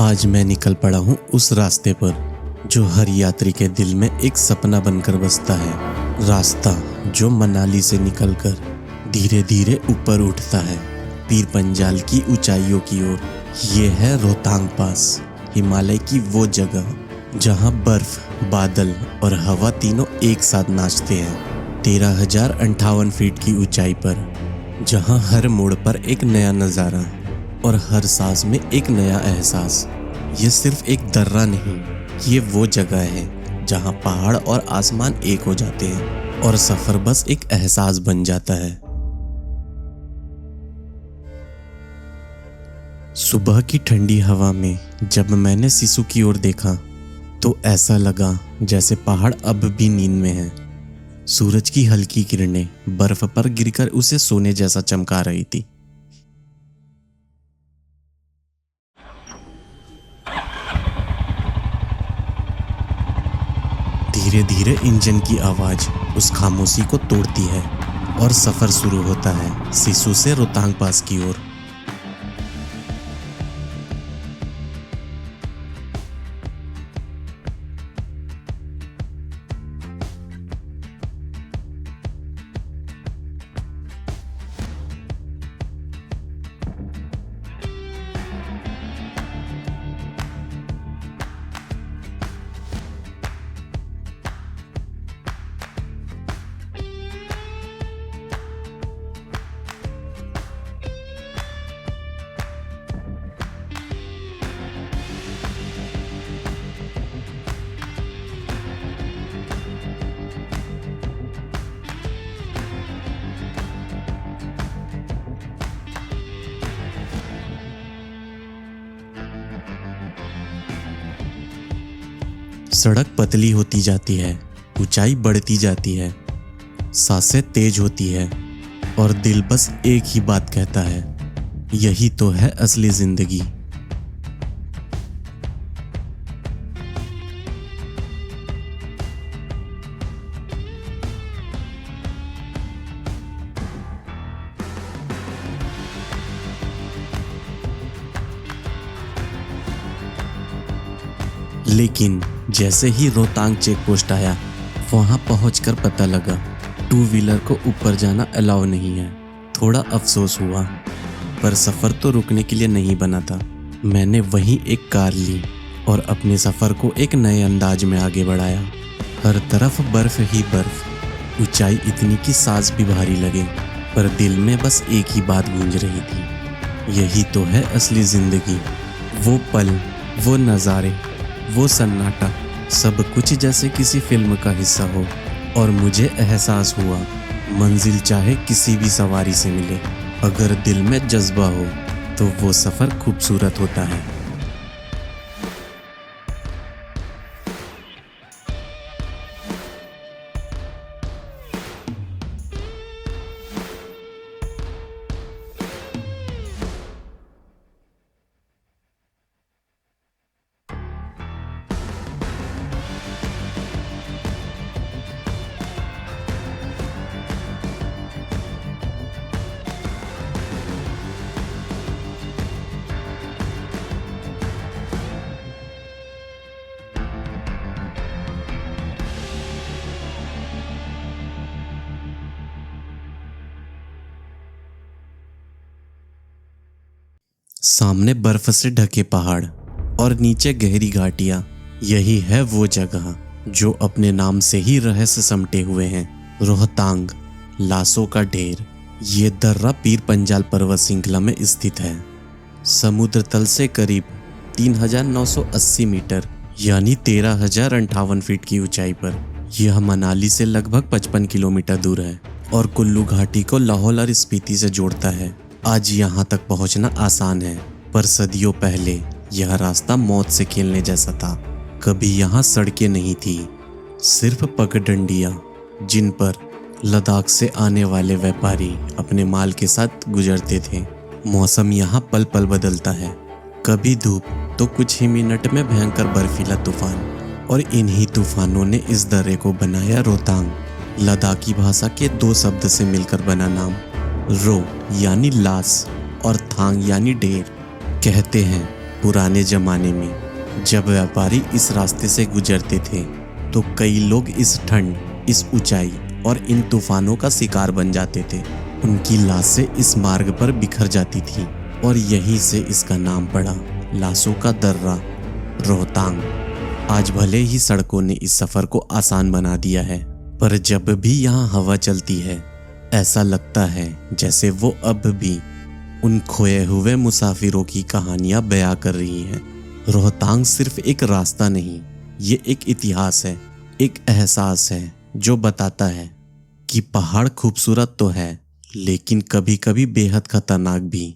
आज मैं निकल पड़ा हूँ उस रास्ते पर जो हर यात्री के दिल में एक सपना बनकर बसता है। रास्ता जो मनाली से निकलकर धीरे धीरे ऊपर उठता है पीर पंजाल की ऊंचाइयों की ओर। ये है रोहतांग पास, हिमालय की वो जगह जहाँ बर्फ, बादल और हवा तीनों एक साथ नाचते हैं। 13,058 फीट की ऊंचाई पर, जहाँ हर मोड़ पर एक नया नज़ारा और हर सांस में एक नया एहसास। ये सिर्फ एक दर्रा नहीं, ये वो जगह है जहाँ पहाड़ और आसमान एक हो जाते हैं और सफर बस एक एहसास बन जाता है। सुबह की ठंडी हवा में जब मैंने सिसु की ओर देखा तो ऐसा लगा जैसे पहाड़ अब भी नींद में हैं। सूरज की हल्की किरणें बर्फ पर गिरकर उसे सोने जैसा चमका रही थी। धीरे धीरे इंजन की आवाज उस खामोशी को तोड़ती है और सफर शुरू होता है सिसु से रोहतांग पास की ओर। सड़क पतली होती जाती है, ऊंचाई बढ़ती जाती है, सांसें तेज होती है और दिल बस एक ही बात कहता है, यही तो है असली जिंदगी। लेकिन जैसे ही रोहतांग चेक पोस्ट आया, वहां पहुंचकर पता लगा टू व्हीलर को ऊपर जाना अलाउ नहीं है। थोड़ा अफसोस हुआ, पर सफर तो रुकने के लिए नहीं बना था। मैंने वहीं एक कार ली और अपने सफर को एक नए अंदाज में आगे बढ़ाया। हर तरफ बर्फ ही बर्फ, ऊंचाई इतनी कि सांस भी भारी लगे, पर दिल में बस एक ही बात गूंज रही थी, यही तो है असली जिंदगी। वो पल, वो नज़ारे, वो सन्नाटा, सब कुछ जैसे किसी फिल्म का हिस्सा हो। और मुझे एहसास हुआ, मंजिल चाहे किसी भी सवारी से मिले, अगर दिल में जज्बा हो तो वो सफ़र खूबसूरत होता है। सामने बर्फ से ढके पहाड़ और नीचे गहरी घाटियां। यही है वो जगह जो अपने नाम से ही रहस्य समेटे हुए हैं, रोहतांग, लाशों का ढेर। ये दर्रा पीर पंजाल पर्वत श्रृंखला में स्थित है। समुद्र तल से करीब 3,980 मीटर यानी 13,058 फीट की ऊंचाई पर यह मनाली से लगभग 55 किलोमीटर दूर है और कुल्लू घाटी को लाहौल और स्पीति से जोड़ता है। आज यहाँ तक पहुँचना आसान है, पर सदियों पहले यह रास्ता मौत से खेलने जैसा था। कभी यहाँ सड़कें नहीं थी, सिर्फ पगडंडियाँ जिन पर लद्दाख से आने वाले व्यापारी अपने माल के साथ गुजरते थे। मौसम यहाँ पल पल बदलता है, कभी धूप तो कुछ ही मिनट में भयंकर बर्फीला तूफान। और इन्हीं तूफानों ने इस दर्रे को बनाया रोहतांग। लद्दाखी भाषा के दो शब्द से मिलकर बना नाम, रो यानी लाश और थांग यानी ढेर। कहते हैं पुराने जमाने में जब व्यापारी इस रास्ते से गुजरते थे तो कई लोग इस ठंड, इस ऊंचाई और इन तूफानों का शिकार बन जाते थे। उनकी लाशें इस मार्ग पर बिखर जाती थी और यहीं से इसका नाम पड़ा, लाशों का दर्रा, रोहतांग। आज भले ही सड़कों ने इस सफर को आसान बना दिया है, पर जब भी यहाँ हवा चलती है ऐसा लगता है जैसे वो अब भी उन खोए हुए मुसाफिरों की कहानियां बयां कर रही हैं। रोहतांग सिर्फ एक रास्ता नहीं, ये एक इतिहास है, एक एहसास है जो बताता है कि पहाड़ खूबसूरत तो है लेकिन कभी कभी बेहद खतरनाक भी।